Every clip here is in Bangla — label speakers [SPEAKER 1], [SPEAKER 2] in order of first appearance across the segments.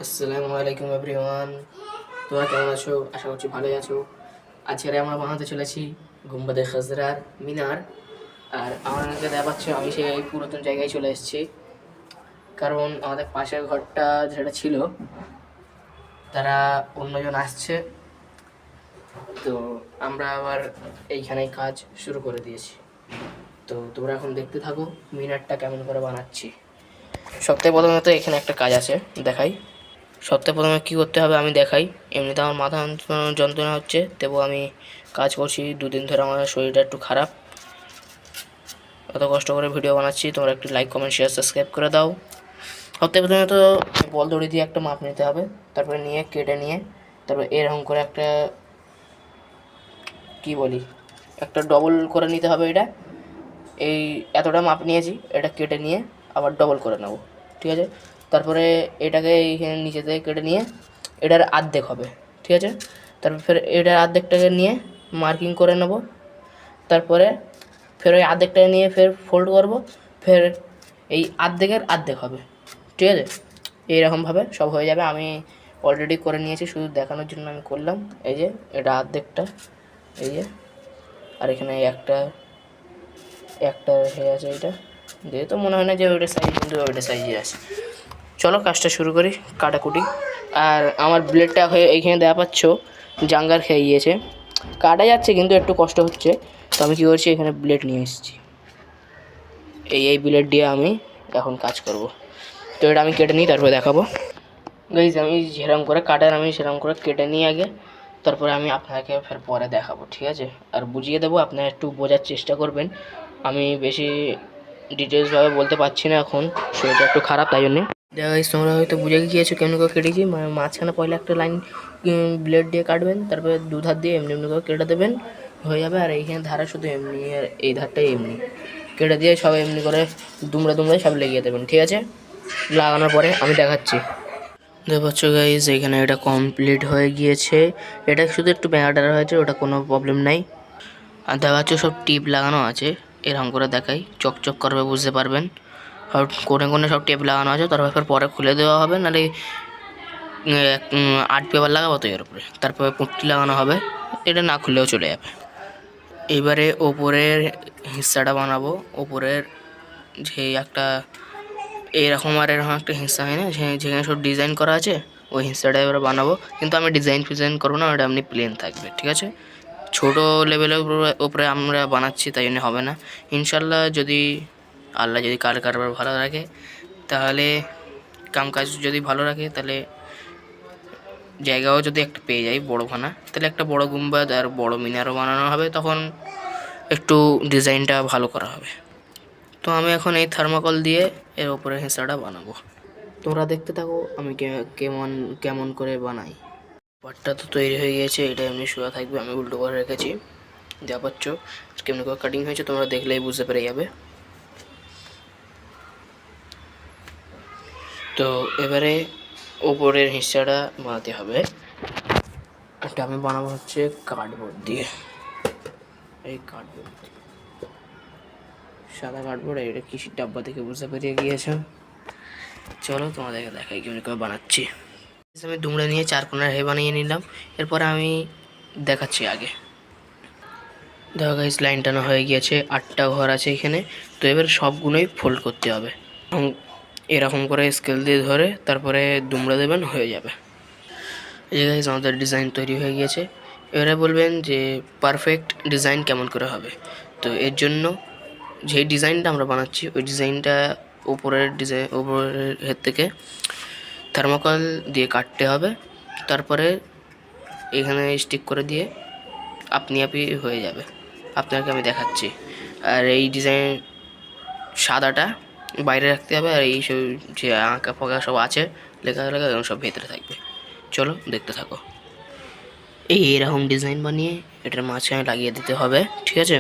[SPEAKER 1] আসসালামু আলাইকুম এভরিওয়ান। তোমরা কেমন আছো? আশা করছি ভালোই আছো। আজকে আমরা বানাতে চলেছি গুম্বাদে খাজরার মিনার। আর আমাকে দেখাচ্ছে আমি সেই পুরাতন জায়গায় চলে এসেছি, কারণ আমাদের পাশের ঘরটা যেটা ছিল তারা অন্যজন আসছে, তো আমরা আবার এইখানেই কাজ শুরু করে দিয়েছি। তো তোমরা এখন দেখতে থাকো মিনারটা কেমন করে বানাচ্ছি। সবথেকে প্রথমে তো এখানে একটা কাজ আছে, দেখাই। সবথেকে প্রথমে কী করতে হবে আমি দেখাই। এমনিতে আমার মাথা যন্ত্রণা হচ্ছে, তবু আমি কাজ করছি। দুদিন ধরে আমার শরীরটা একটু খারাপ, অত কষ্ট করে ভিডিও বানাচ্ছি। তোমরা একটু লাইক কমেন্ট শেয়ার সাবস্ক্রাইব করে দাও। সবথেকে প্রথমে তো বল দড়ি দিয়ে একটা মাপ নিতে হবে, তারপরে নিয়ে কেটে নিয়ে তারপর এরকম করে একটা কি বলি একটা ডবল করে নিতে হবে। এটা এই এতটা মাপ নিয়েছি, এটা কেটে নিয়ে আবার ডবল করে নেব, ঠিক আছে। তারপরে এটাকে এইখানে নিচে থেকে কেটে নিয়ে এটার অর্ধেক হবে, ঠিক আছে। তারপর ফের এটার অর্ধেকটাকে নিয়ে মার্কিং করে নেব। তারপরে ফের ওই অর্ধেকটাকে নিয়ে ফের ফোল্ড করব, ফের এই অর্ধেকের অর্ধেক হবে, ঠিক আছে। এইরকমভাবে সব হয়ে যাবে। আমি অলরেডি করে নিয়েছি, শুধু দেখানোর জন্য আমি করলাম। এই যে এটা অর্ধেকটা, এই যে, আর এখানে একটা হয়ে আছে। এটা যেহেতু মনে হয় না যে ওইটা সাইজ, কিন্তু ওইটা সাইজে আছে। চলো কাজটা শুরু করি, কাটাকুটি। আর আমার ব্লেডটা হয়ে এইখানে দেখা পাচ্ছ জাঙ্গার খেয়ে গিয়েছে, কাটা যাচ্ছে কিন্তু একটু কষ্ট হচ্ছে। তো আমি কী করছি, এখানে ব্লেড নিয়ে এসেছি। এই ব্লেড দিয়ে আমি এখন কাজ করব। তো এটা আমি কেটে নিই, তারপরে দেখাবো। গাইজ আমি যেরকম করে কাটার আমি সেরকম করে কেটে নিই আগে, তারপরে আমি আপনাকে ফের পরে দেখাবো, ঠিক আছে। আর বুঝিয়ে দেবো, আপনারা একটু বোঝার চেষ্টা করবেন। আমি বেশি ডিটেলসভাবে বলতে পারছি না, এখন শরীরটা একটু খারাপ, তাই জন্যে। দেখা গাইজ তোমরা হয়তো বুঝে গিয়েছো কেমন করে কেটেছি। মাঝখানে পয়লা একটা লাইন ব্লেড দিয়ে কাটবেন, তারপরে দু ধার দিয়ে এমনি এমনি করে কেটে দেবেন, হয়ে যাবে। আর এইখানে ধারে শুধু এমনি, আর এই ধারটাই এমনি কেটে দিয়ে সব এমনি করে দুমড়ে দুমড়ে সব লেগে দেবেন, ঠিক আছে। লাগানোর পরে আমি দেখাচ্ছি। দেখতে পাচ্ছ গাইজ এখানে এটা কমপ্লিট হয়ে গিয়েছে। এটা শুধু একটু ব্যাঙাটারা হয়েছে, ওটা কোনো প্রবলেম নাই। আর দেখা যাচ্ছে সব টিপ লাগানো আছে, এরকম করে দেখাই, চকচক করবে, বুঝতে পারবেন। আর কোণে কোণে সব টেপ লাগানো আছে, তারপর পরে খুলে দেওয়া হবে, নাহলে আর্ট পেপার লাগাবো তো এর উপরে, তারপরে পুঁটটি লাগানো হবে। এটা না খুললেও চলে যাবে। এবারে ওপরের হিস্সাটা বানাবো। ওপরের যে একটা এরকম আর এরকম একটা হিস্সা হয় না, যেখানে সব ডিজাইন করা আছে, ওই হিস্সাটা এবারে বানাবো। কিন্তু আমি ডিজাইন ফিজাইন করবো না, ওটা এমনি প্লেন থাকবে, ঠিক আছে। ছোটো লেভেলের উপরে আমরা বানাচ্ছি, তাই জন্য হবে না। ইনশাল্লাহ যদি আল্লাহ যদি কারবার ভালো রাখে, তাহলে কাজ যদি ভালো রাখে, তাহলে জায়গাও যদি একটা পেয়ে যাই বড়খানা, তাহলে একটা বড় গুম্বাদ আর বড় মিনারও বানানো হবে, তখন একটু ডিজাইনটা ভালো করা হবে। তো আমি এখন এই থার্মোকল দিয়ে এর উপরে হেঁচাটা বানাবো। তোমরা দেখতে থাকো আমি কেমন কেমন করে বানাই। পাটটা তো তৈরি হয়ে গিয়েছে, এটা এমনি শোয়া থাকবে, আমি উল্টো করে রেখেছি। যা পাচ্ছ কেমন করে কাটিং হয়েছে তোমরা দেখলেই বুঝতে পেরে যাবে। তো এবারে ওপরের হিস্সাটা বানাতে হবে। এটা আমি বানাবো হচ্ছে কার্ডবোর্ড দিয়ে। এই কার্ডবোর্ড, সাদা কার্ডবোর্ড। এটা কিসের ডাব্বা থেকে বুঝতে পেরিয়ে গিয়েছে। চলো তোমাদেরকে দেখাই কেমন করে বানাচ্ছি। আমি দুমড়ে নিয়ে চার কোণার হে বানিয়ে নিলাম। এরপরে আমি দেখাচ্ছি আগে। দেখো গাইস লাইন টানা হয়ে গিয়েছে, 8টা ঘর আছে এখানে। তো এবার সবগুলোই ফোল্ড করতে হবে, এরকম করে স্কেল দিয়ে ধরে তারপরে দুমড়ে দেবেন, হয়ে যাবে। এই গাইস আমাদের ডিজাইন তৈরি হয়ে গিয়েছে। এবারে বলবেন যে পারফেক্ট ডিজাইন কেমন করে হবে। তো এর জন্য যেই ডিজাইনটা আমরা বানাচ্ছি, ওই ডিজাইনটা উপরের হেড থেকে থার্মোকল দিয়ে কাটতে হবে, তারপরে এখানে স্টিক করে দিয়ে আপনি হয়ে যাবে। আপনাকে আমি দেখাচ্ছি। আর এই ডিজাইন সাদাটা বাইরে রাখতে হবে, আর এই সব যে আঁকা ফাঁকা সব আছে লেখা সব ভেতরে থাকবে। চলো দেখতে থাকো। এরকম ডিজাইন বানিয়ে এটার মাঝখানে লাগিয়ে দিতে হবে, ঠিক আছে।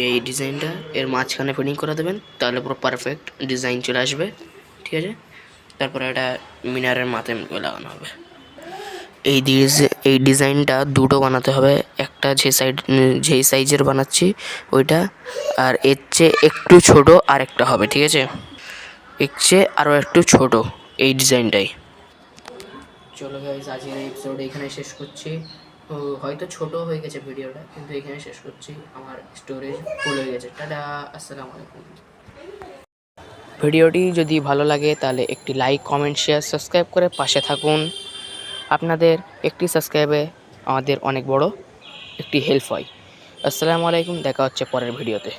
[SPEAKER 1] এই ডিজাইনটা এর মাঝখানে ফিটিং করে দেবেন, তাহলে পুরো পারফেক্ট ডিজাইন চলে আসবে, ঠিক আছে। তারপরে এটা মিনারের মাথায় লাগানো হবে। এই ডিজাইনটা দুটো বানাতে হবে, একটা যেই সাইজের বানাচ্ছি ওইটা, আর এর চেয়ে একটু ছোট আর একটা হবে, ঠিক আছে। এর চেয়ে আরও একটু ছোট এই ডিজাইনটাই। চলো গাইস, আজকের এপিসোড এখানে শেষ করছি। তো হয়তো ছোট হয়ে গেছে ভিডিওটা, কিন্তু এখানে শেষ করছি, আমার স্টোরেজ ফুল হয়ে গেছে। টাটা, আসসালামু আলাইকুম। ভিডিওটি যদি ভালো লাগে তাহলে একটি লাইক, কমেন্ট, শেয়ার, সাবস্ক্রাইব করে পাশে থাকুন। আপনাদের একটি সাবস্ক্রাইবে আমাদের অনেক বড় একটি হেল্প হয়। আসসালামু আলাইকুম, দেখা হচ্ছে পরের ভিডিওতে।